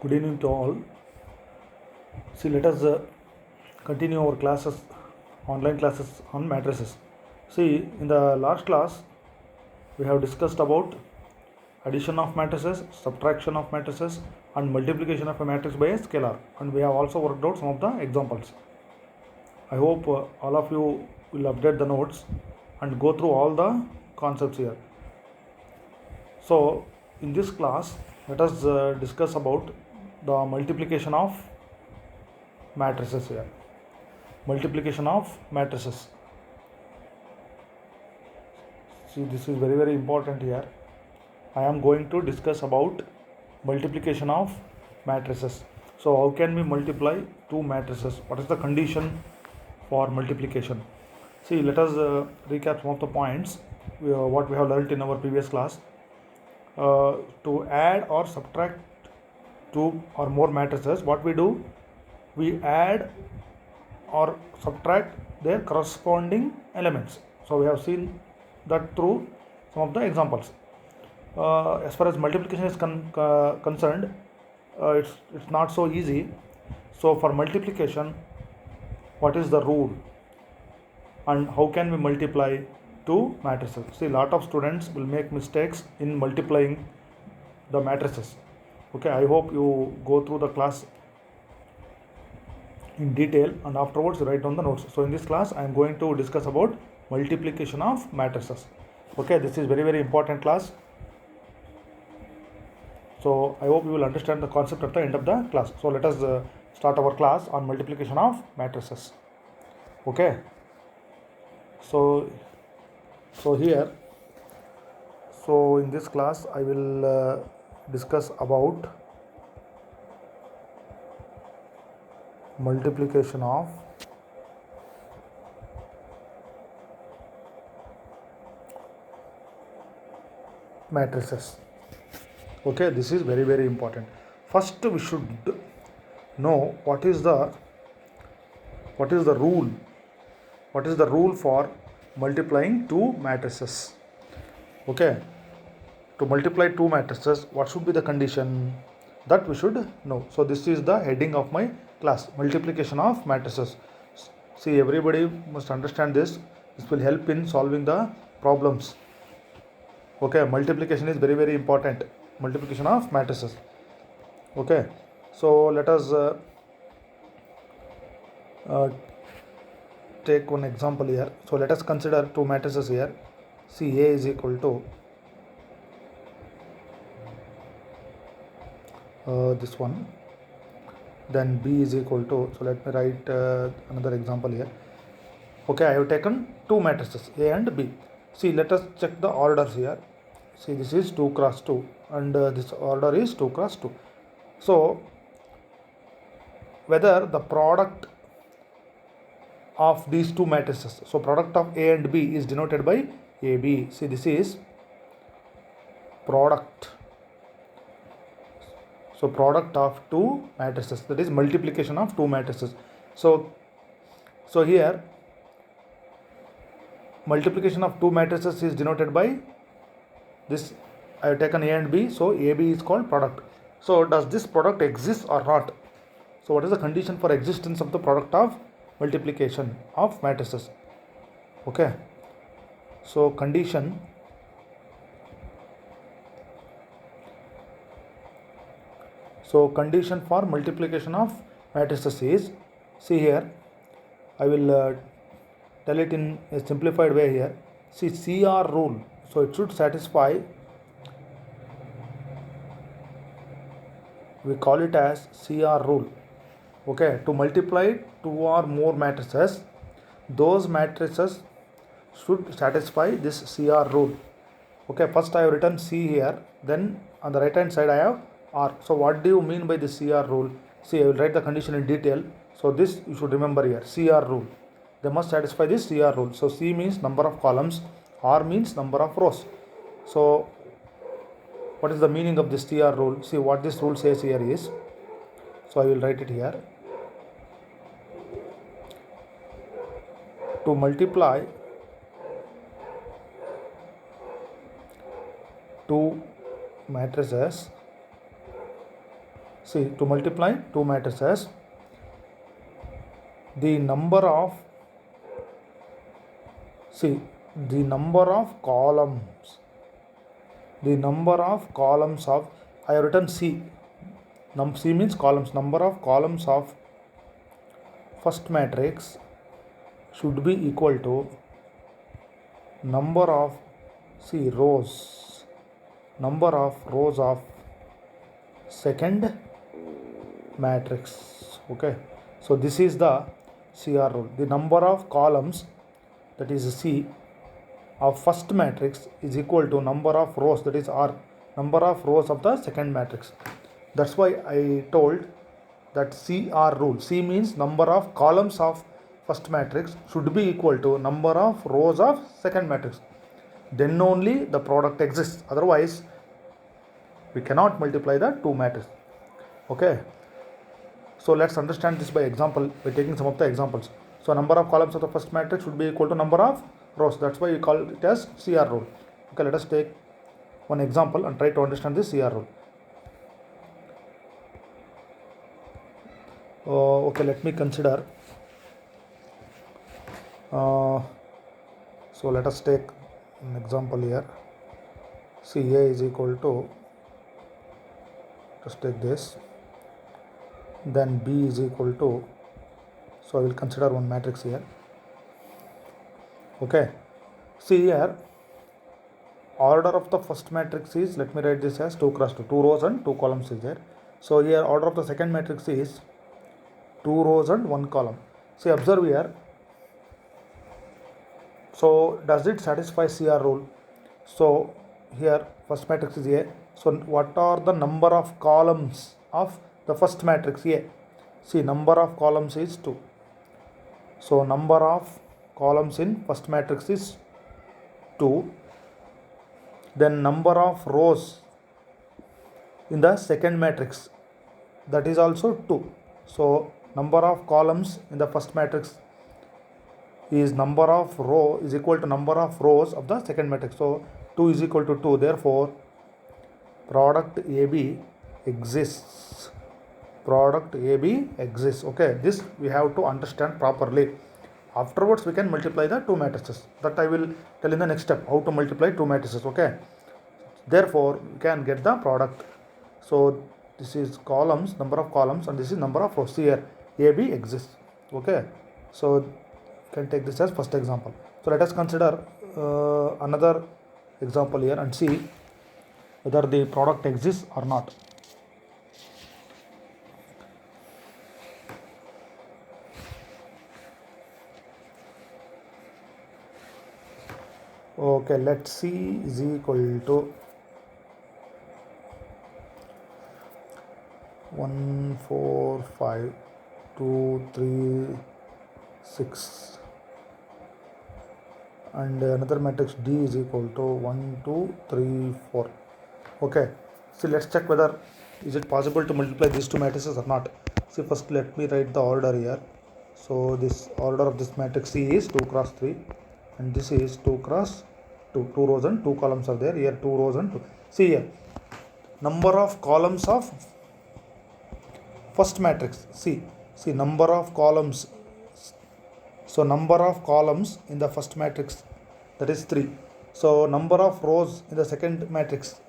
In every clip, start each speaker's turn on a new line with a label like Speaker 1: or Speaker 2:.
Speaker 1: Good evening to all. See, let us continue our classes, online classes on matrices. See, in the last class, we have discussed about addition of matrices, subtraction of matrices, and multiplication of a matrix by a scalar. And we have also worked out some of the examples. I hope all of you will update the notes and go through all the concepts here. So, in this class, let us discuss about the multiplication of matrices here. Multiplication of matrices. See, this is very important here. I am going to discuss about multiplication of matrices. So how can we multiply two matrices? What is the condition for multiplication? See, let us recap some of the points what we have learnt in our previous class. To add or subtract two or more matrices, what we do? We add or subtract their corresponding elements. So we have seen that through some of the examples. As far as multiplication is concerned, it's not so easy. So for multiplication, what is the rule and how can we multiply two matrices? See, a lot of students will make mistakes in multiplying the matrices. Okay, I hope you go through the class in detail and afterwards write down the notes. So in this class I am going to discuss about multiplication of matrices. Okay, this is very important class. So I hope you will understand the concept at the end of the class. So let us start our class on multiplication of matrices. Okay, so here, so in this class I will discuss about multiplication of matrices. Okay, this is very important. First we should know what is the rule. What is the rule for multiplying two matrices? Okay, to multiply two matrices, what should be the condition? That we should know. So this is the heading of my class, multiplication of matrices. See, everybody must understand this. This will help in solving the problems. Okay, multiplication is very important. Multiplication of matrices. Okay, so let us take one example here. So let us consider two matrices here. See, A is equal to this one, then B is equal to, so let me write another example here. Okay, I have taken two matrices A and B. See, let us check the orders here. See, this is 2 cross 2 and this order is 2 cross 2. So whether the product of these two matrices, so product of A and B is denoted by AB. See, this is product. So product of two matrices, that is multiplication of two matrices. So here multiplication of two matrices is denoted by this. I have taken A and B, so AB is called product. So does this product exist or not? So what is the condition for existence of the product of multiplication of matrices? Okay, so condition for multiplication of matrices is, see here, I will tell it in a simplified way here. See, CR rule. So it should satisfy, we call it as CR rule. Okay, to multiply two or more matrices, those matrices should satisfy this CR rule. Okay, first I have written C here, then on the right hand side I have R. So what do you mean by the CR rule? See, I will write the condition in detail. So this you should remember here, CR rule. They must satisfy this CR rule. So C means number of columns, R means number of rows. So what is the meaning of this CR rule? See, what this rule says here is, so I will write it here. To multiply two matrices, See, to multiply two matrices, the number of see the number of columns of, I have written C. C means columns. Number of columns of first matrix should be equal to number of rows of second matrix. Okay, so this is the CR rule. The number of columns, that is C, of first matrix is equal to number of rows, that is R, number of rows of the second matrix. That's why I told that CR rule. C means number of columns of first matrix should be equal to number of rows of second matrix. Then only the product exists. Otherwise, we cannot multiply the two matrices. Okay. So let's understand this by example, by taking some of the examples. So number of columns of the first matrix should be equal to number of rows. That's why we call it as CR rule. Okay, let us take one example and try to understand this CR rule. Okay, let me consider. So let us take an example here. CA is equal to, just take this, then B is equal to, so I will consider one matrix here. Okay, see here, order of the first matrix is, let me write this as 2 cross 2, 2 rows and 2 columns is there. So here order of the second matrix is 2 rows and 1 column. See, observe here. So does it satisfy CR rule? So here first matrix is A. So what are the number of columns of the first matrix A? See, number of columns is 2. So number of columns in first matrix is 2. Then number of rows in the second matrix, that is also 2. So number of columns in the first matrix is number of row is equal to number of rows of the second matrix. So 2 is equal to 2. Therefore, product AB exists. Product AB exists. Okay, this we have to understand properly. Afterwards, we can multiply the two matrices. That I will tell in the next step, how to multiply two matrices. Okay, therefore we can get the product. So this is columns, number of columns, and this is number of rows. Here AB exists. Okay, so you can take this as first example. So let us consider another example here and see whether the product exists or not. Okay, let C is equal to 1, 4, 5, 2, 3, 6, and another matrix D is equal to 1, 2, 3, 4. Okay, so let's check whether is it possible to multiply these two matrices or not. See, first let me write the order here. So this order of this matrix C is 2 cross 3, and this is 2 cross 2. 2 rows and 2 columns are there. Here 2 rows and 2. See here, number of columns of first matrix. See number of columns. So number of columns in the first matrix, that is 3. So number of rows in the second matrix,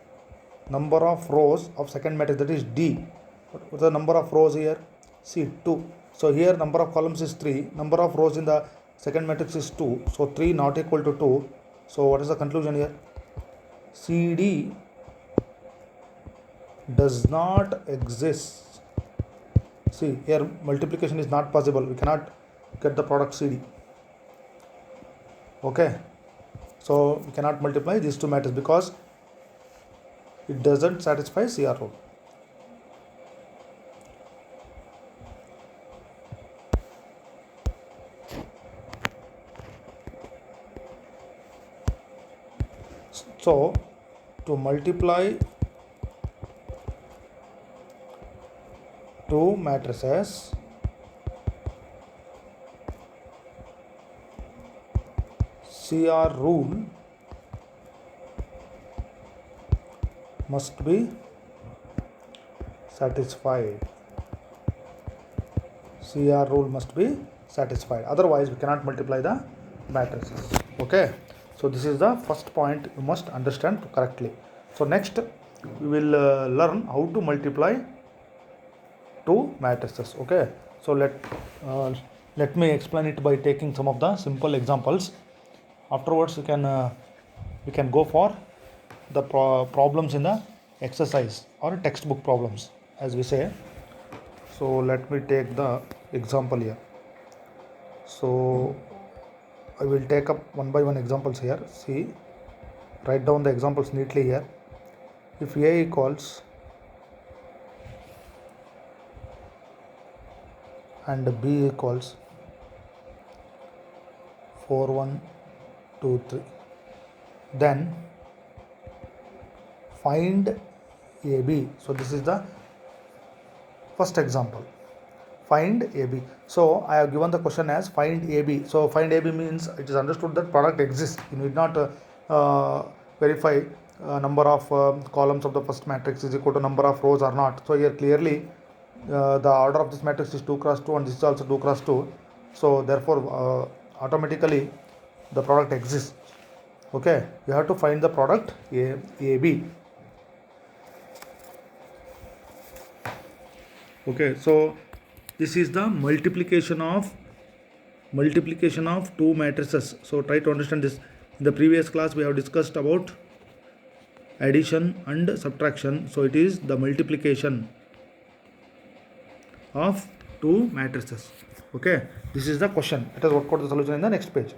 Speaker 1: number of rows of second matrix, that is D. What's the number of rows here? See, 2. So here number of columns is 3, number of rows in the second matrix is 2. So 3 not equal to 2. So what is the conclusion here? CD does not exist. See, here multiplication is not possible. We cannot get the product CD. Okay, so we cannot multiply these two matrices because it doesn't satisfy CR rule. So to multiply two matrices, CR rule must be satisfied. CR rule must be satisfied, otherwise we cannot multiply the matrices. Okay, so this is the first point you must understand correctly. So next we will learn how to multiply two matrices. Okay, so let me explain it by taking some of the simple examples. Afterwards we can go for the problems in the exercise or textbook problems, as we say. So let me take the example here. So I will take up one by one examples here. See, write down the examples neatly here. If A equals and B equals 4 1 2 3, then find AB. So this is the first example, find AB. So I have given the question as find AB. So find AB means it is understood that product exists. You need not verify number of columns of the first matrix is equal to number of rows or not. So here clearly the order of this matrix is 2 cross 2 and this is also 2 cross 2. So therefore automatically the product exists. Okay, you have to find the product AB. Okay, so this is the multiplication of two matrices. So try to understand this. In the previous class we have discussed about addition and subtraction. So it is the multiplication of two matrices. Okay, this is the question. Let us work out the solution in the next page.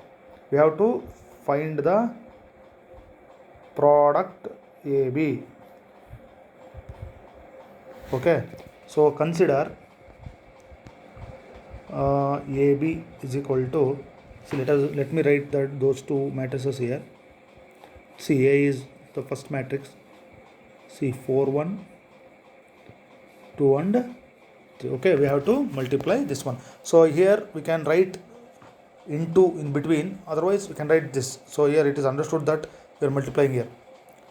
Speaker 1: We have to find the product AB. Okay, so consider AB is equal to, see, let me write those two matrices here. See, A is the first matrix. See, 4 1 2 and 3. Okay, we have to multiply this one. So here we can write into in between, otherwise we can write this. So here it is understood that we are multiplying here.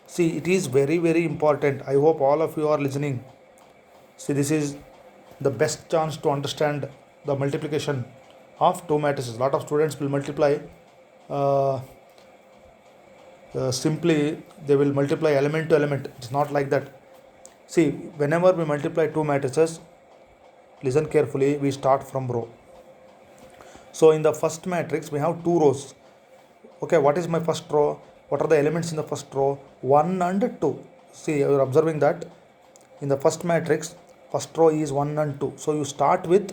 Speaker 1: See, it is very important. I hope all of you are listening. See, this is the best chance to understand the multiplication of two matrices. A lot of students will multiply simply, they will multiply element to element. It's not like that. See, whenever we multiply two matrices, listen carefully, we start from row. So in the first matrix we have two rows. Okay, what is my first row? What are the elements in the first row? 1 and 2. See, you are observing that in the first matrix, first row is 1 and 2. So you start with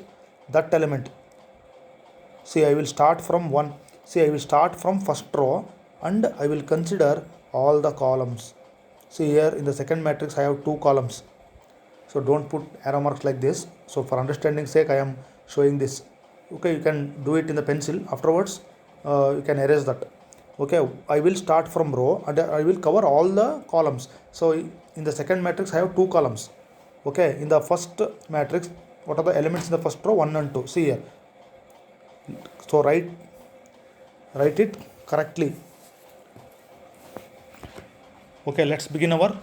Speaker 1: that element. See, I will start from 1. See, I will start from first row and I will consider all the columns. See, here in the second matrix I have two columns. So don't put arrow marks like this. So for understanding sake I am showing this. Okay, you can do it in the pencil. Afterwards you can erase that. Okay, I will start from row and I will cover all the columns. So in the second matrix I have two columns. Okay, in the first matrix, what are the elements in the first row? 1 and 2. See here. So write it correctly. Okay, let's begin our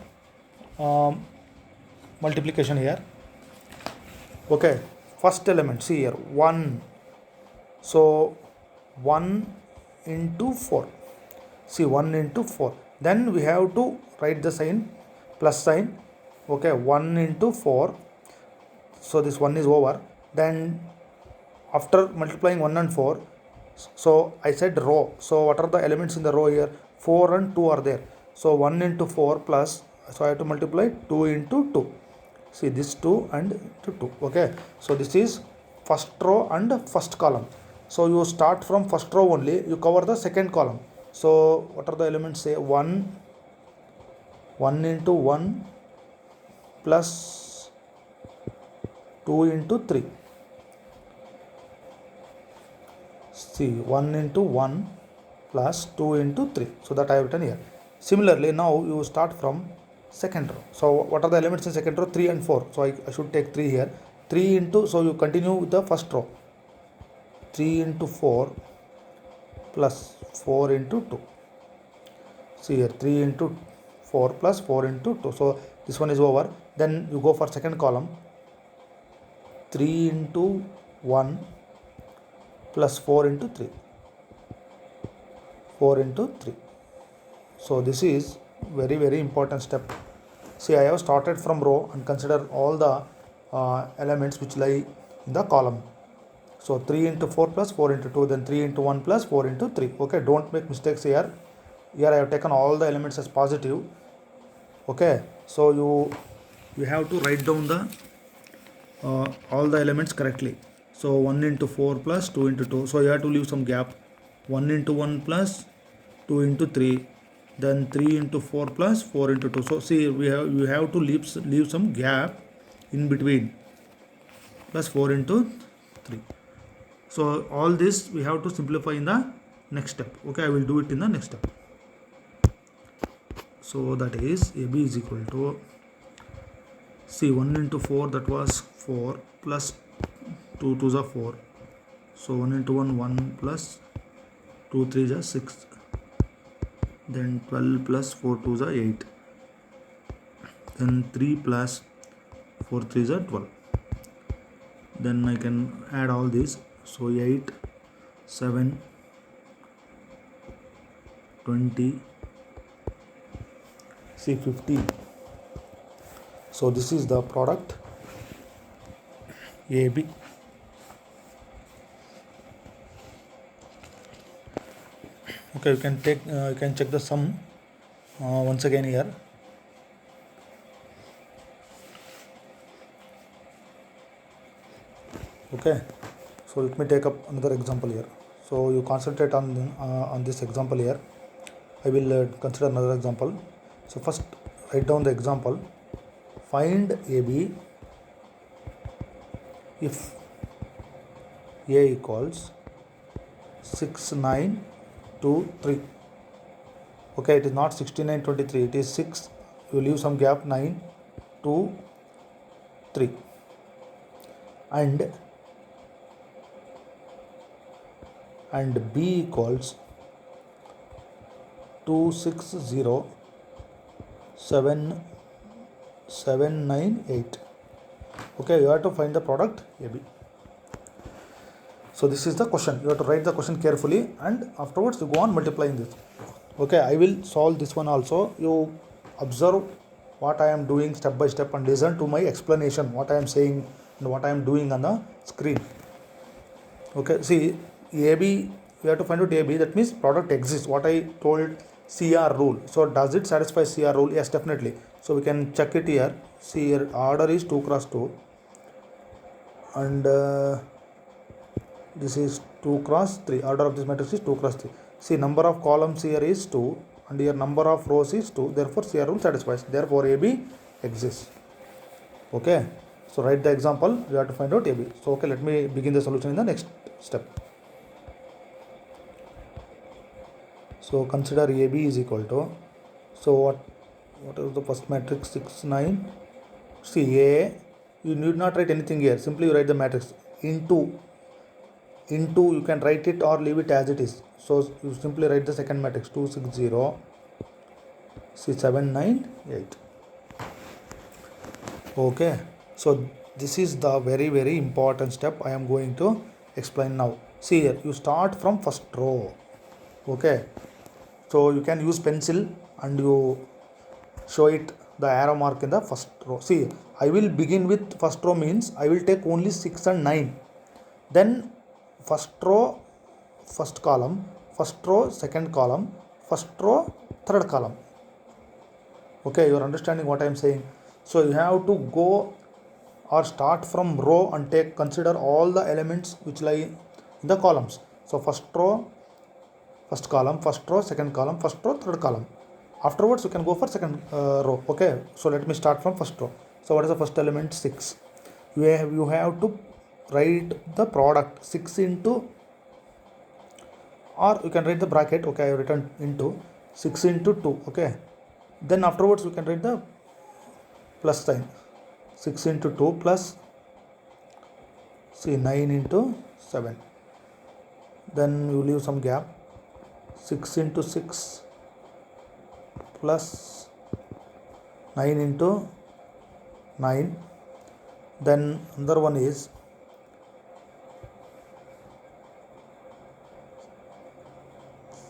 Speaker 1: multiplication here. Okay, first element, see here, 1. So 1 into 4. See, 1 into 4. Then we have to write the sign, plus sign. Okay, 1 into 4. So this 1 is over. Then after multiplying 1 and 4, so I said row. So what are the elements in the row here? 4 and 2 are there. So 1 into 4 plus, so I have to multiply 2 into 2. See, this 2 and into 2. Okay, so this is first row and first column. So you start from first row only, you cover the second column. So what are the elements? Say 1 into 1 plus 2 into 3. See, 1 into 1 plus 2 into 3. So that I have written here. Similarly, now you start from second row. So what are the elements in second row? 3 and 4. So I should take 3 here. 3 into, so you continue with the first row. 3 into 4 plus 4 into 2. See here, 3 into 4 plus 4 into 2. So this one is over. Then you go for second column, 3 into 1 plus 4 into 3, 4 into 3. So this is very important step. See, I have started from row and consider all the elements which lie in the column. So 3 into 4 plus 4 into 2, then 3 into 1 plus 4 into 3. Okay, don't make mistakes here. Here I have taken all the elements as positive. Okay, so you have to write down the all the elements correctly. So 1 into 4 plus 2 into 2. So you have to leave some gap. 1 into 1 plus 2 into 3. Then 3 into 4 plus 4 into 2. So see, you have to leave some gap in between. Plus 4 into 3. So all this we have to simplify in the next step. Okay, I will do it in the next step. So that is AB is equal to, see, 1 into 4, that was 4 plus 2 2s are 4. So 1 into 1 1 plus 2 3s are 6. Then 12 plus 4 2s are 8. Then 3 plus 4 3s are 12. Then I can add all these. So 8 7 20, see, 50. So this is the product AB. Okay, you can check the sum once again here. Okay, so let me take up another example here. So you concentrate on this example here. I will consider another example. So first write down the example. Find AB if A equals 6 9 2 3. Okay, it is not 69 23, it is 6, you leave some gap, 9 2 3, and B equals 2 6 0 7 7 9 8. Okay, you have to find the product AB. So this is the question. You have to write the question carefully, and afterwards you go on multiplying this. Okay, I will solve this one also. You observe what I am doing step by step and listen to my explanation, what I am saying and what I am doing on the screen. Okay, see, AB, we have to find out AB, that means product exists. What I told, CR rule. So does it satisfy CR rule? Yes, definitely. So we can check it here. See, here order is 2 cross 2 and this is 2 cross 3. Order of this matrix is 2 cross 3. See, number of columns here is 2 and here number of rows is 2. Therefore CR rule satisfies. Therefore AB exists. Okay, so write the example. We have to find out AB. So okay, let me begin the solution in the next step. So consider AB is equal to, so what is the first matrix? 6 9. See, A, you need not write anything here, simply you write the matrix. Into you can write it or leave it as it is. So you simply write the second matrix, 2 6 0, see, 7 9 8. Okay, so this is the very important step I am going to explain now. See here, you start from first row. Okay, so you can use pencil and you show it the arrow mark in the first row. See, I will begin with first row, means I will take only 6 and 9. Then first row, first column, first row, second column, first row, third column. Okay, you are understanding what I am saying. So you have to go or start from row and consider all the elements which lie in the columns. So first row, first column, first row, second column, first row, third column. Afterwards you can go for second row. Okay, so let me start from first row. So what is the first element? 6. You have to write the product 6 into, or you can write the bracket. Okay, I have written into 6 into 2. Okay, then afterwards you can write the plus sign, 6 into 2 plus, see, 9 into 7. Then you leave some gap, 6 into 6 plus 9 into 9. Then another one is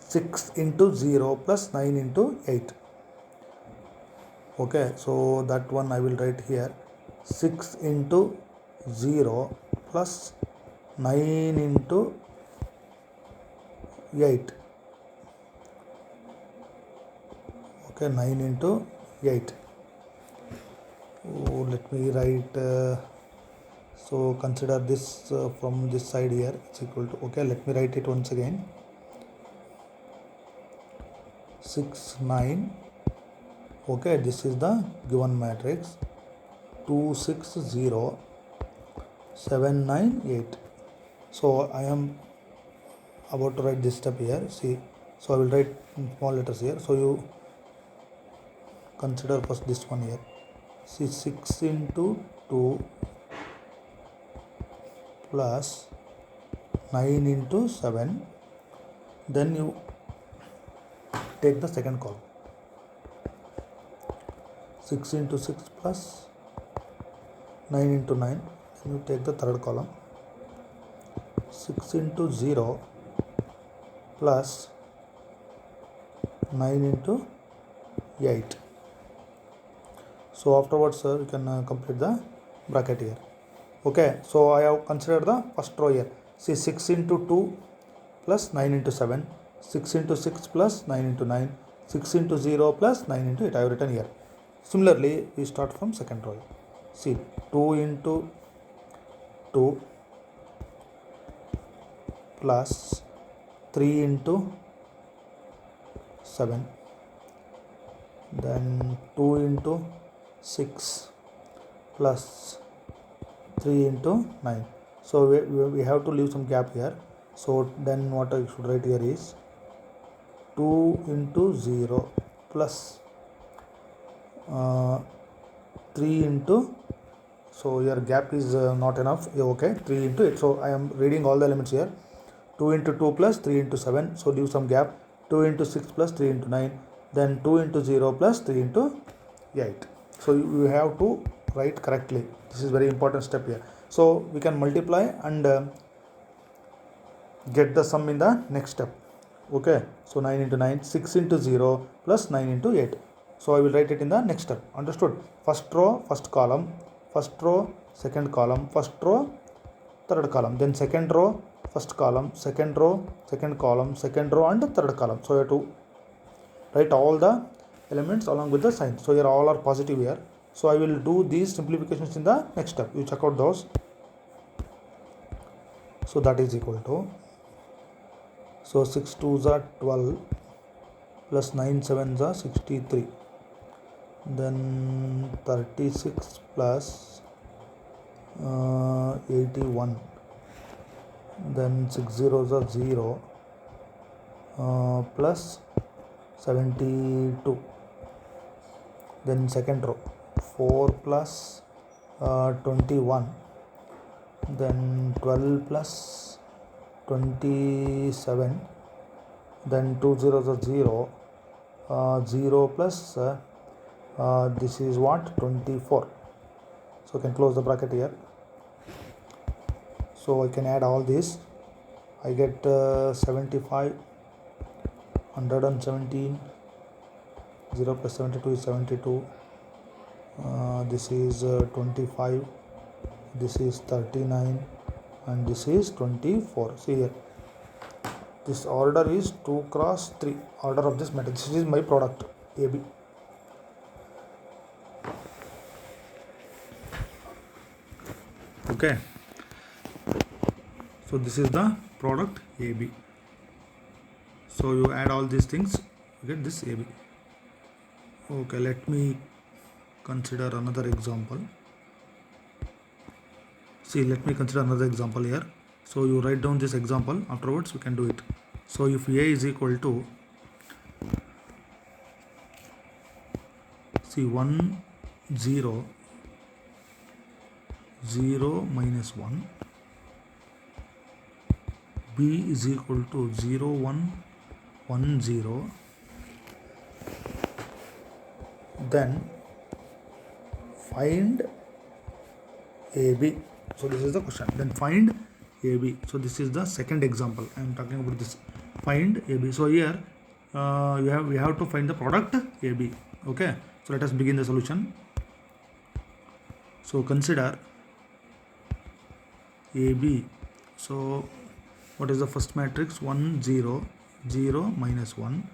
Speaker 1: 6 into 0 plus 9 into 8. Okay, so that one I will write here. 6 into 0 plus 9 into 8. Okay, 9 into 8. Oh, let me write. So consider this from this side here. It's equal to. Okay, let me write it once again. 6, 9. Okay, this is the given matrix. 2, 6, 0, 7, 9, 8. So I am about to write this step here. See, so I will write small letters here. So you consider first this one here. See, 6 into 2 plus 9 into 7. Then you take the second column. 6 into 6 plus 9 into 9. Then you take the third column. 6 into 0 plus 9 into 8. So afterwards you can complete the bracket here. Okay, so I have considered the first row here. See, 6 into 2 plus 9 into 7. 6 into 6 plus 9 into 9. 6 into 0 plus 9 into 8. I have written here. Similarly, we start from second row. See, 2 into 2 plus 3 into 7. Then 2 into 6 plus 3 into 9. So we have to leave some gap here. So then what I should write here is 2 into 0 plus 3 into, so your gap is not enough. Okay, 3 into 8. So I am reading all the elements here. 2 into 2 plus 3 into 7. So leave some gap. 2 into 6 plus 3 into 9. Then 2 into 0 plus 3 into 8. So you have to write correctly. This is very important step here. So we can multiply and get the sum in the next step. Okay, so 9 into 9, 6 into 0 plus 9 into 8. So I will write it in the next step. Understood? First row, first column, first row, second column, first row, third column. Then second row, first column, second row, second column, second row and third column. So you have to write all the elements along with the sign. So here all are positive here. So I will do these simplifications in the next step. You check out those. So that is equal to, so 6 2s are 12 plus 9 7s are 63. Then 36 plus 81. Then 6 zeros are 0 plus 72. Then second row 4 plus 21. Then 12 plus 27. Then 2 zeros are 0. 0 plus this is what, 24. So I can close the bracket here. So I can add all this. I get 75, 117. 0 plus 72 is 72. This is 25. This is 39 and this is 24. See here, this order is 2 cross 3 order of this matrix. This is my product AB. Okay, so this is the product AB. So you add all these things, you get this AB. Okay, let me consider another example. See, let me consider another example here. So you write down this example, afterwards we can do it. So if A is equal to, see, 1 0 0 minus 1, B is equal to 0 1 1 0, then find AB. So this is the question. Then find AB. So this is the second example. I am talking about this. Find AB. So here we have to find the product AB. Okay. So let us begin the solution. So consider AB. So what is the first matrix? 1 0 0 minus 1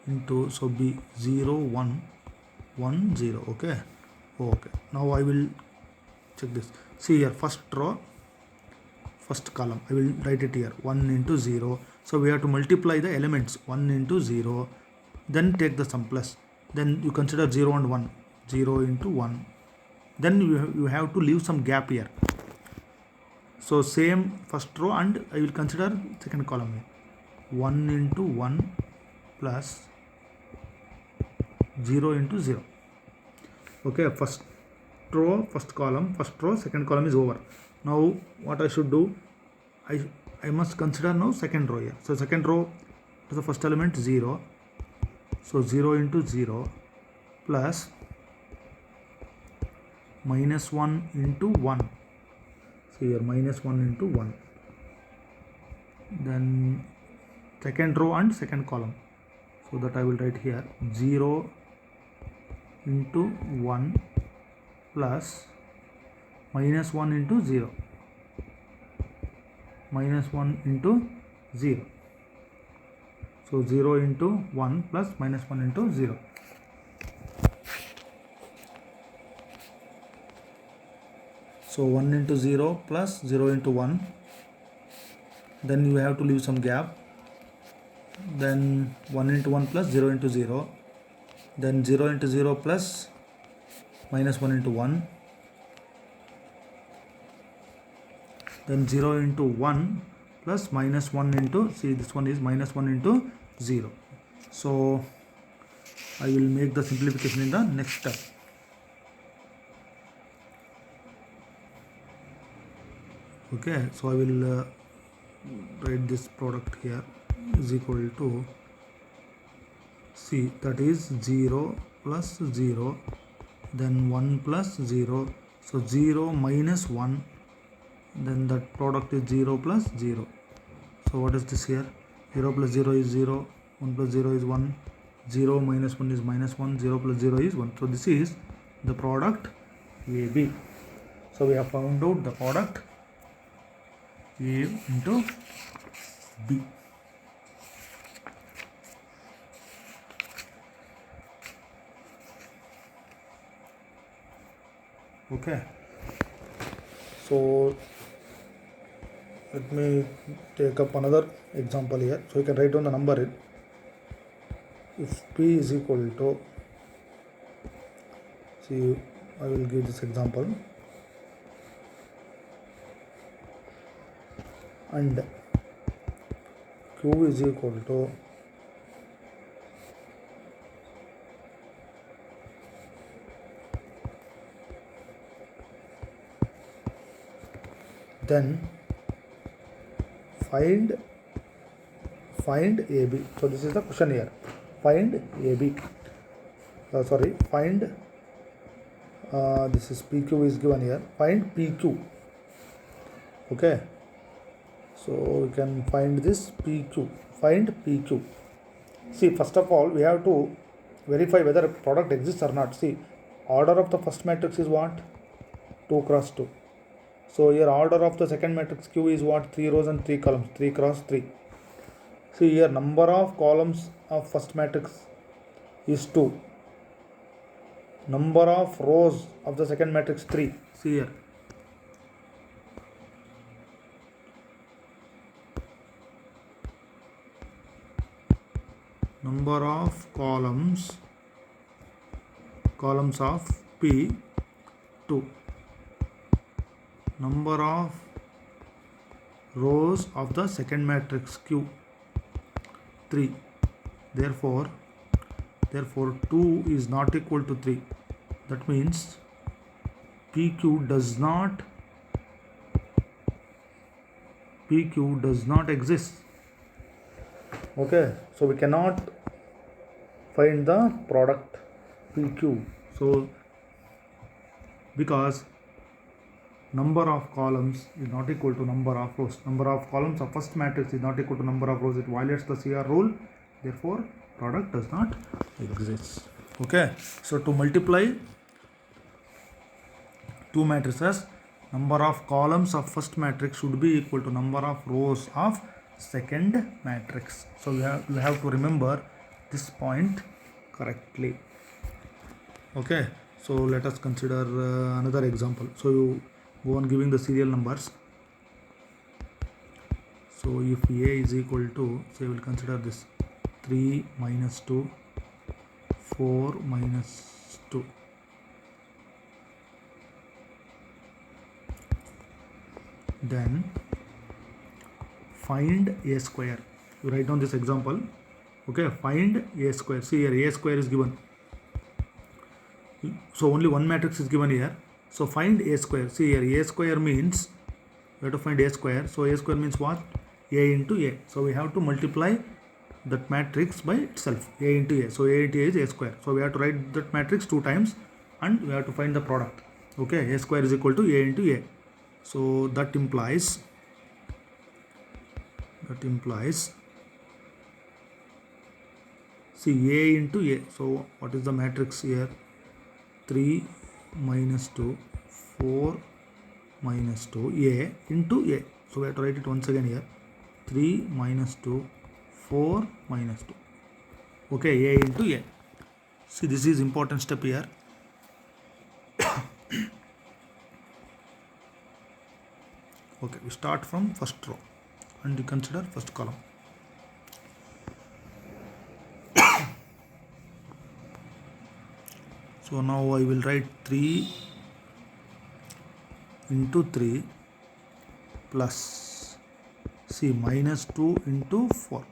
Speaker 1: into, so B 0 1 1 0. Okay. Okay. Now I will check this. See here, first row, first column, I will write it here, 1 into 0. So we have to multiply the elements, 1 into 0, then take the sum plus. Then you consider 0 and 1, 0 into 1. Then you have to leave some gap here. So same first row, and I will consider second column here, 1 into 1 plus 0 into 0. Okay, first row, first column, first row, second column is over. Now what I should do, I must consider now second row here. So second row is the first element 0. So 0 into 0 plus minus 1 into 1. So here minus 1 into 1. Then second row and second column. So that I will write here 0 into 1 plus minus 1 into 0. Minus 1 into 0. So 0 into 1 plus minus 1 into 0. So 1 into 0 plus 0 into 1. Then you have to leave some gap. Then 1 into 1 plus 0 into 0. Then 0 into 0 plus minus 1 into 1. Then 0 into 1 plus minus 1 into, see this one is minus 1 into 0. So I will make the simplification in the next step. Okay, so I will write this product here is equal to, see, that is 0 plus 0, then 1 plus 0, so 0 minus 1, then that product is 0 plus 0. So what is this here? 0 plus 0 is 0, 1 plus 0 is 1, 0 minus 1 is minus 1, 0 plus 0 is 1. So this is the product AB. So we have found out the product A into B. Okay. So let me take up another example here. So you can write down the number in. If P is equal to, see, I will give this example, and Q is equal to then find AB. So this is the question here. Find AB. Find this is PQ is given here. Find PQ. Okay. So we can find this PQ. Find PQ. See, first of all, we have to verify whether a product exists or not. See, order of the first matrix is what? 2 cross 2. So here order of the second matrix Q is what? 3 rows and 3 columns, 3 cross 3. See here, number of columns of first matrix is 2. Number of rows of the second matrix 3. See here. Number of columns of P 2. Number of rows of the second matrix Q 3. Therefore 2 is not equal to 3. That means PQ does not exist. Okay, so we cannot find the product PQ. So because number of columns is not equal to number of rows. Number of columns of first matrix is not equal to number of rows. It violates the CR rule. Therefore, product does not exist. Okay. So to multiply two matrices, number of columns of first matrix should be equal to number of rows of second matrix. So you have to remember this point correctly. Okay. So let us consider another example. So you go on giving the serial numbers. So if A is equal to, say we'll consider this 3 minus 2, 4 minus 2. Then find A square. You write down this example. Okay, find A square. See here, A square is given. So only one matrix is given here. So find A square. See here, A square means we have to find A square. So A square means what? A into A. So we have to multiply that matrix by itself. A into A. So A into A is A square. So we have to write that matrix 2 times and we have to find the product. Okay, A square is equal to A into A. So that implies see A into A. So what is the matrix here? 3 minus 2, 4 minus 2, A into A. So we have to write it once again here. 3 minus 2, 4 minus 2. Okay, A into A. See, this is important step here. Okay, we start from first row and you consider first column. So now I will write 3 into 3 plus, see, minus 2 into 4.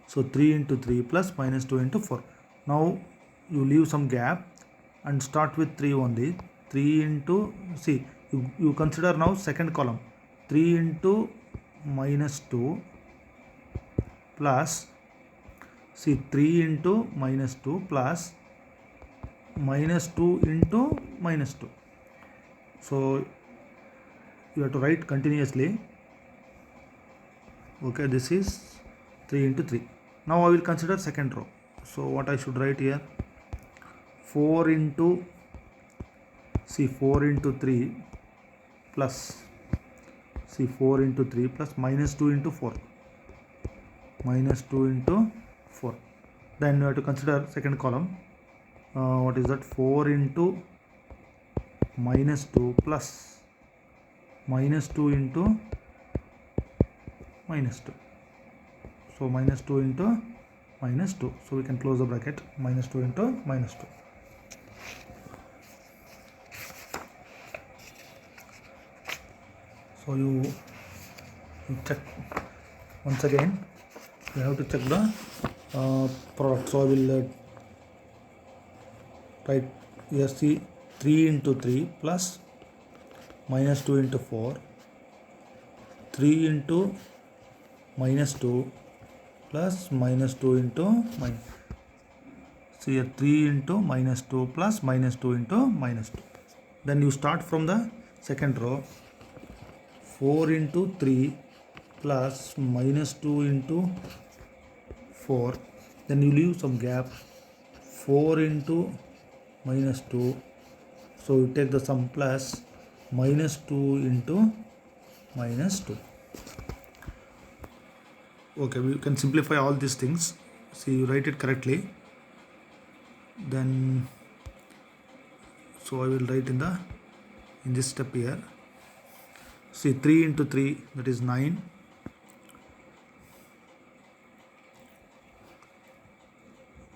Speaker 1: So 3 into 3 plus minus 2 into 4. Now you leave some gap and start with 3 only. 3 into, see, you consider now second column. 3 into minus 2 plus, see, 3 into minus 2 plus minus 2 into minus 2. So you have to write continuously. Okay, this is 3 into 3. Now I will consider second row. So what I should write here? 4 into, see, 4 into 3 plus, see, 4 into 3 plus minus 2 into 4. Minus 2 into 4. Then you have to consider second column. What is that? 4 into minus 2 plus minus 2 into minus 2. So minus 2 into minus 2. So we can close the bracket. Minus 2 into minus 2. So you check once again. You have to check the product. So I will write here, see, 3 into 3 plus minus 2 into 4. 3 into minus 2 plus minus 2 into minus. See here, 3 into minus 2 plus minus 2 into minus 2. Then you start from the second row. 4 into 3 plus minus 2 into 4. Then you leave some gap. 4 into minus 2. So you take the sum plus minus 2 into minus 2. Okay, we can simplify all these things. See, you write it correctly. Then, so I will write in this step here. See, 3 into 3, that is 9.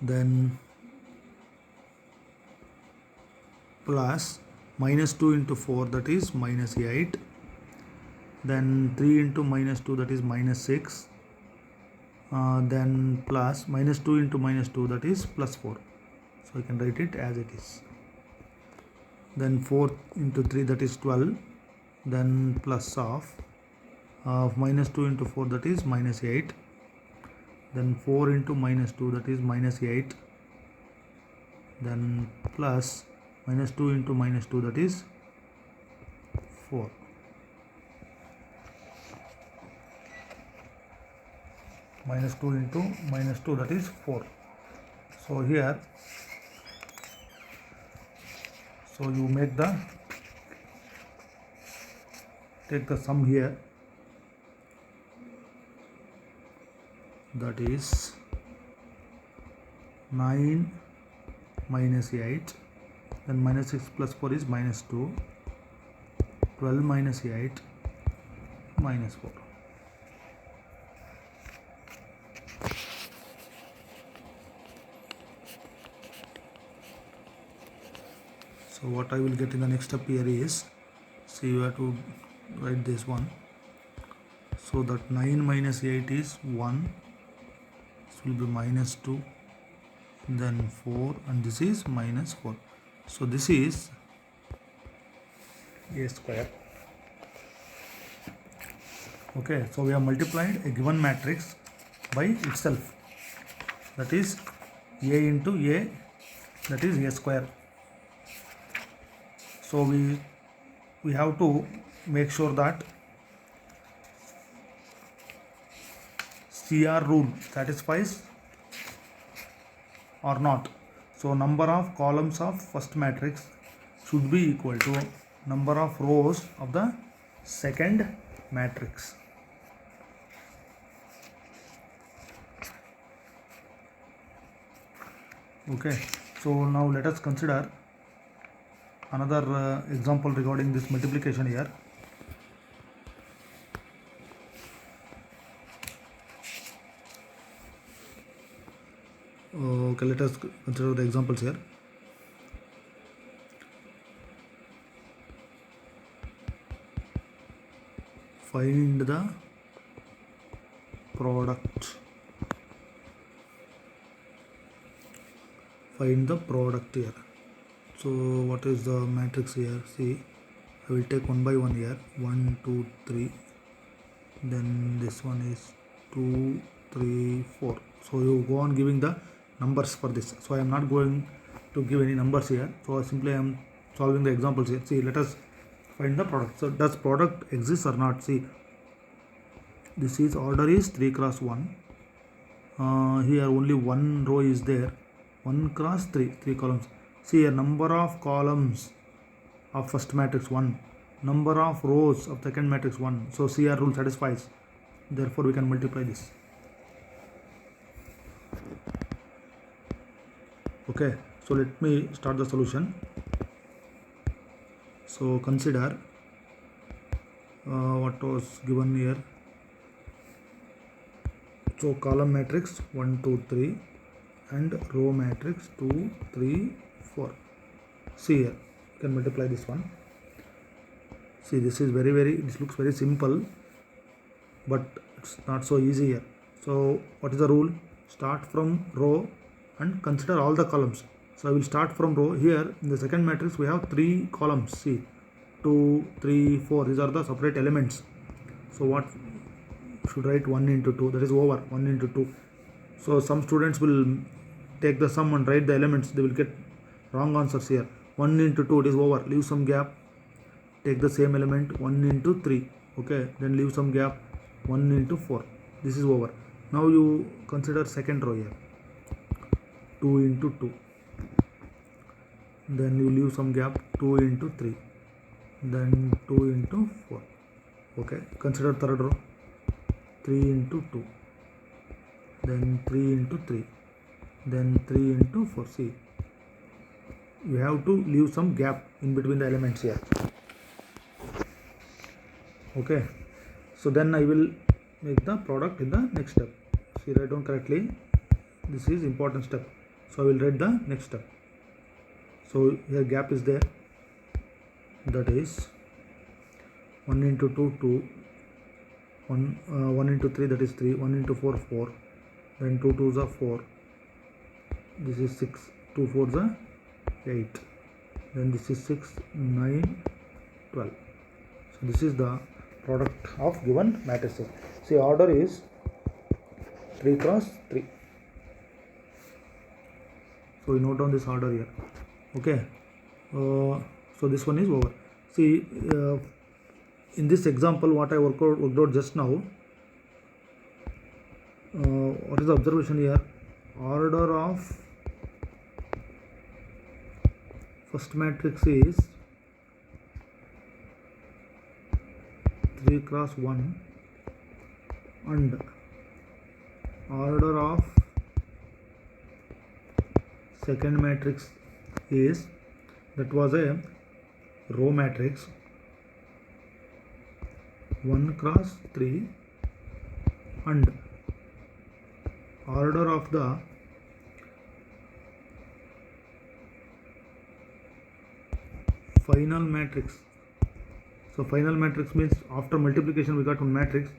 Speaker 1: Then plus minus 2 into 4, that is minus 8. Then 3 into minus 2, that is minus 6. Then plus minus 2 into minus 2, that is plus 4. So I can write it as it is. Then 4 into 3, that is 12. Then plus of minus 2 into 4, that is minus 8. Then 4 into minus 2, that is minus 8. Then plus minus 2 into minus 2, that is 4. Minus 2 into minus 2, that is 4. So here, so you make the, take the sum here, that is 9 minus 8, then minus 6 plus 4 is minus 2, 12 minus 8 minus 4. So what I will get in the next step here is, see, you have to write this one. So that 9 minus 8 is 1, this will be minus 2, then 4, and this is minus 4. So this is a square. Okay, so we have multiplied a given matrix by itself, that is a into a, that is a square. So we have to make sure that CR rule satisfies or not. So number of columns of first matrix should be equal to number of rows of the second matrix. Okay, so now let us consider another example regarding this multiplication here. Okay, let us consider the examples here. Find the product. Find the product here. So what is the matrix here? See, I will take one by one here. 1, 2, 3. Then this one is 2, 3, 4. So you go on giving the numbers for this. So I am not going to give any numbers here. So simply I am solving the examples here. See, let us find the product. So does product exist or not? See, this is order is 3 cross 1. Here only one row is there. 1 cross 3 columns. See, a number of columns of first matrix 1, number of rows of second matrix 1. So CR rule satisfies. Therefore we can multiply this. Okay, so let me start the solution. So consider what was given here. So column matrix 1, 2, 3 and row matrix 2, 3, 4. See here, you can multiply this one. See, this is this looks very simple, but it's not so easy here. So what is the rule? Start from row and consider all the columns. So I will start from row. Here in the second matrix we have 3 columns. See, 2, 3, 4. These are the separate elements. So what should write 1 into 2, that is over 1 into 2. So some students will take the sum and write the elements, they will get wrong answers here. 1 into 2, it is over, leave some gap, take the same element 1 into 3. Okay, then leave some gap 1 into 4. This is over. Now you consider second row here, 2 into 2. Then you leave some gap 2 into 3. Then 2 into 4. Okay, consider third row, 3 into 2. Then 3 into 3. Then 3 into 4. See, you have to leave some gap in between the elements here. Okay, so then I will make the product in the next step. See, write down correctly. This is important step. So I will write the next step. So here gap is there. That is 1 into 2, 2. 1 into 3, that is 3. 1 into 4, 4. Then 2 2s are 4. This is 6. 2 4s are 8. Then this is 6, 9, 12. So this is the product of given matrices. See, order is 3 cross 3. So we note down this order here. Okay. So this one is over. See, in this example what I worked out just now, what is the observation here? Order of first matrix is 3 cross 1 and order of second matrix is, that was a row matrix, 1 cross 3, and order of the final matrix. So final matrix means after multiplication we got one matrix,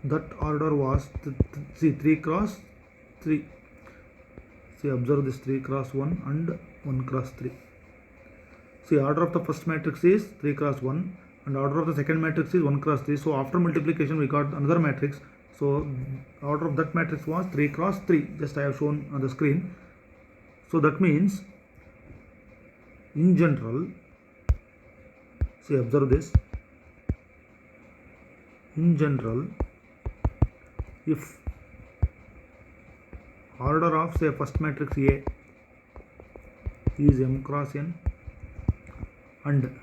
Speaker 1: that order was 3 cross 3. See, observe this 3 cross 1 and 1 cross 3. See, order of the first matrix is 3 cross 1 and order of the second matrix is 1 cross 3. So after multiplication we got another matrix. So order of that matrix was 3 cross 3. Just I have shown on the screen. So that means in general, see, observe this. In general, if order of say first matrix A is m cross n and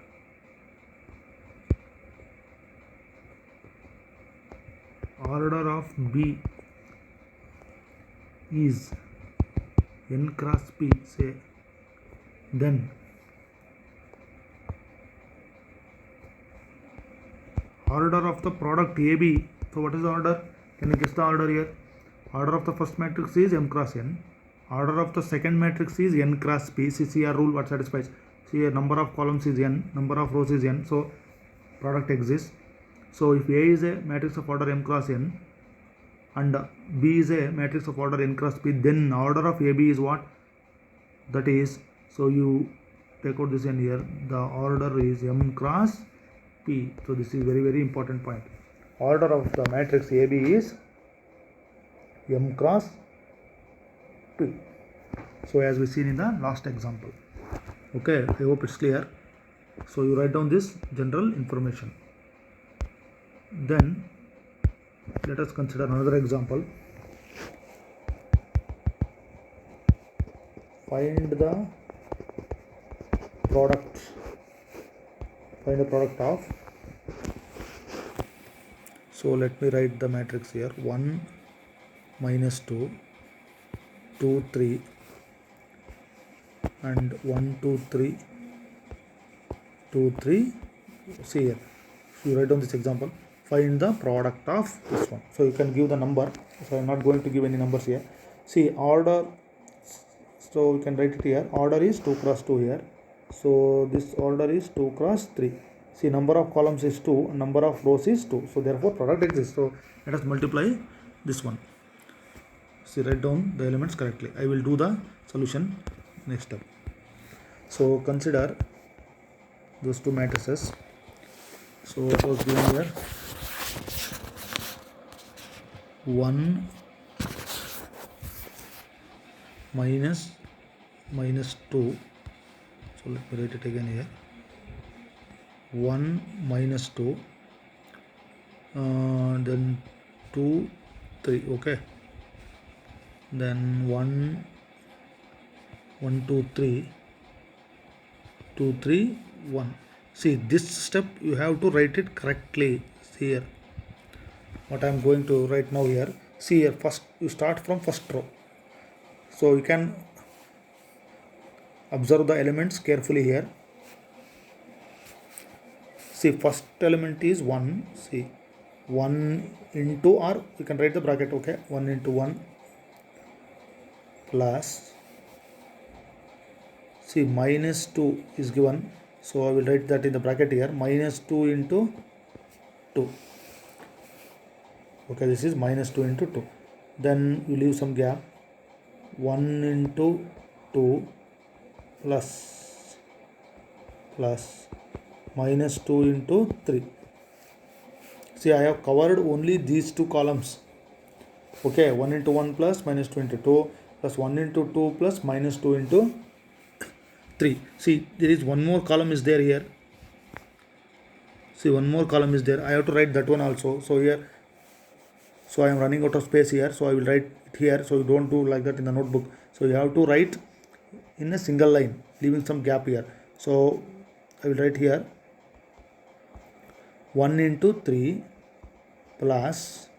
Speaker 1: order of B is n cross P, say, then order of the product AB. So what is the order? Can you guess the order here? Order of the first matrix is m cross n. Order of the second matrix is n cross P. CCR rule what satisfies? See, here number of columns is n, number of rows is n. So product exists. So if A is a matrix of order m cross n and B is a matrix of order n cross P, then order of AB is what? That is, so you take out this n here, the order is m cross P. So this is very important point. Order of the matrix AB is m cross P. So as we seen in the last example. Okay, I hope it's clear. So you write down this general information. Then let us consider another example. Find the product. Find the product of. So let me write the matrix here. 1 minus 2, 2 3, and 1 2 3, 2 3. See here. You write down this example. Find the product of this one. So you can give the number. So I am not going to give any numbers here. See, order. So we can write it here. Order is 2 cross 2 here. So this order is 2 cross 3. See, number of columns is 2, number of rows is 2. So therefore product exists. So let us multiply this one. See, write down the elements correctly. I will do the solution next step. So consider those two matrices. So it was given here 1 minus 2. So let me write it again here. 1 minus 2, then 2 3. Okay, then 1 2 3, 2 3 1. See, this step you have to write it correctly. See here what I am going to write now here. See here, first you start from first row. So you can observe the elements carefully here. See, first element is 1. See, 1 into, or you can write the bracket. Okay, 1 into 1 plus, see, minus 2 is given. So I will write that in the bracket here. Minus 2 into 2. Okay, this is minus 2 into 2. Then you leave some gap. 1 into 2 plus minus 2 into 3. See, I have covered only these two columns. Okay, 1 into 1 plus minus 2 into 2 plus 1 into 2 plus minus 2 into 3. See, there is one more column is there here. See, one more column is there. I have to write that one also. So here, so I am running out of space here. So I will write it here. So you don't do like that in the notebook. So you have to write in a single line, leaving some gap here. So I will write here 1 into 3 plus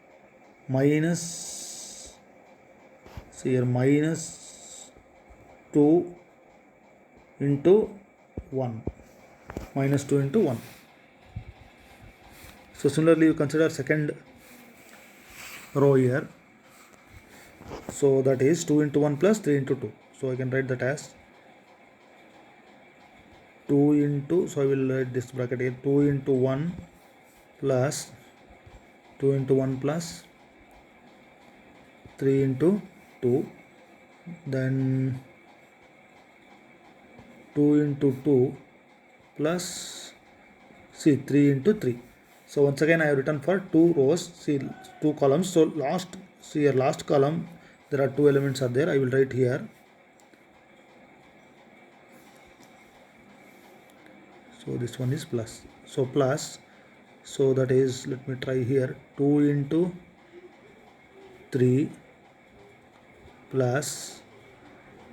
Speaker 1: minus, see here, minus 2 into 1, minus 2 into 1. So similarly you consider second row here. So that is 2 into 1 plus 3 into 2. So I can write that as 2 into, so I will write this bracket here, 2 into 1 plus 2 into 1 plus 3 into 2, then 2 into 2 plus, see, 3 into 3. So once again I have written for 2 rows, see, 2 columns. So last, see here, last column there are 2 elements are there. I will write here. So this one is plus. So plus, so that is, let me try here, 2 into 3 plus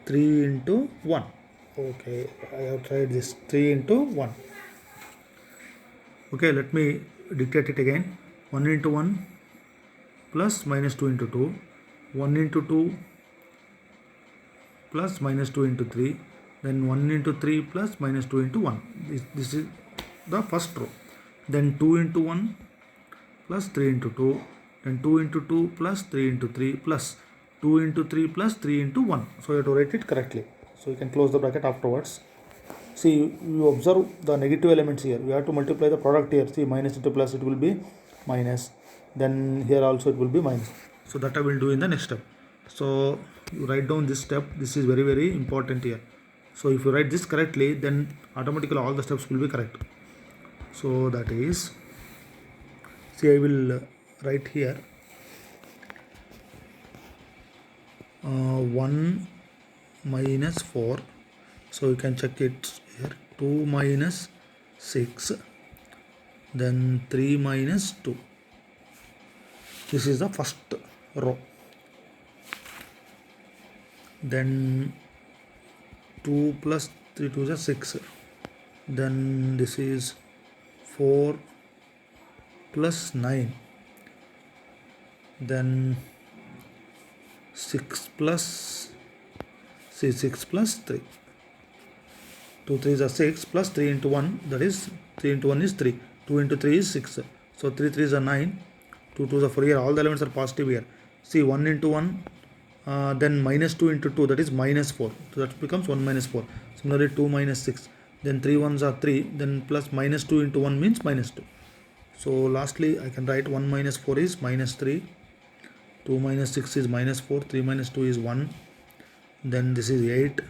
Speaker 1: 3 into 1. Okay, I have tried this, 3 into 1. Okay, let me dictate it again. 1 into 1 plus minus 2 into 2. 1 into 2 plus minus 2 into 3. Then 1 into 3 plus minus 2 into 1. This is the first row. Then 2 into 1 plus 3 into 2. Then 2 into 2 plus 3 into 3 plus 2 into 3 plus 3 into 1. So you have to write it correctly. So you can close the bracket afterwards. See, you observe the negative elements here. We have to multiply the product here. See, minus into plus, it will be minus. Then here also it will be minus. So that I will do in the next step. So you write down this step. This is very, very important here. So if you write this correctly, then automatically all the steps will be correct. So that is, see, I will write here 1 minus 4. So you can check it here, 2 minus 6, then 3 minus 2. This is the first row. Then 2 plus 3 2 is 6. Then this is 4 plus 9. Then 6 plus, see, 6 plus 3. 2 3 is 6 plus 3 into 1, that is 3 into 1 is 3. 2 into 3 is 6. So 3 3 is 9. 2 2 is 4. Here all the elements are positive here. See, 1 into 1, then minus 2 into 2, that is minus 4. So that becomes 1 minus 4. Similarly 2 minus 6. Then 3 ones are 3. Then plus minus 2 into 1 means minus 2. So lastly I can write 1 minus 4 is minus 3. 2 minus 6 is minus 4. 3 minus 2 is 1. Then this is 8.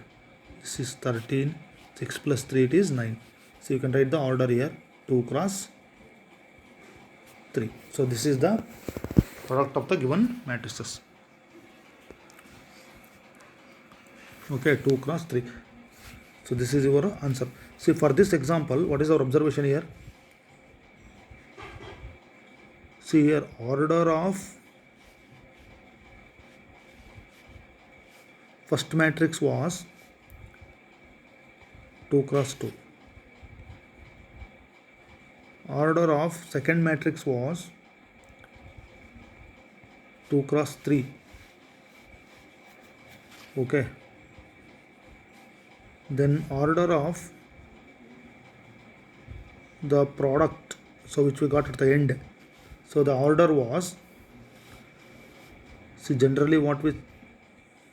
Speaker 1: This is 13. 6 plus 3 it is 9. So you can write the order here, 2 cross 3. So this is the product of the given matrices. Okay, 2 cross 3. So this is your answer. See, for this example, what is our observation here? See here, order of first matrix was 2 cross 2. Order of second matrix was 2 cross 3. Okay. Then order of the product, so which we got at the end. So the order was, see, generally what we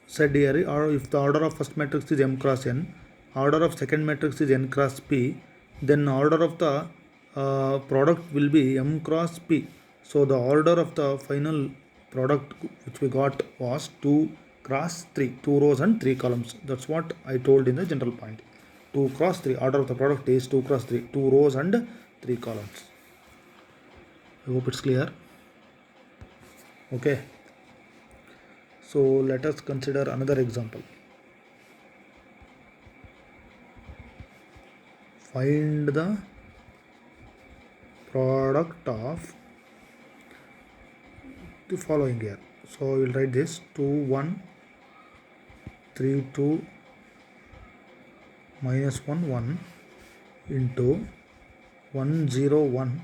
Speaker 1: said here, or if the order of first matrix is m cross n, order of second matrix is n cross p, then order of the product will be m cross p. So the order of the final product which we got was 2 cross 3, 2 rows and 3 columns. That's what I told in the general point. 2 cross 3, order of the product is 2 cross 3, 2 rows and 3 columns. I hope it's clear. Okay. So let us consider another example. Find the product of the following here. So we will write this 2 1 3 2 minus 1 1 into 1 0 1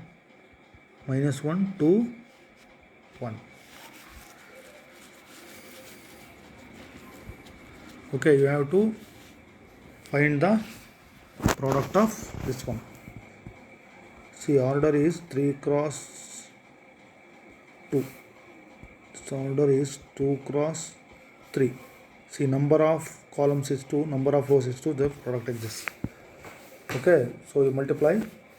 Speaker 1: minus 1 2 1. Okay, you have to find the product of this one. See, order is 3 cross 2. So order is 2 cross 3. See, number of columns is 2, number of rows is 2, the product exists. Okay, so you multiply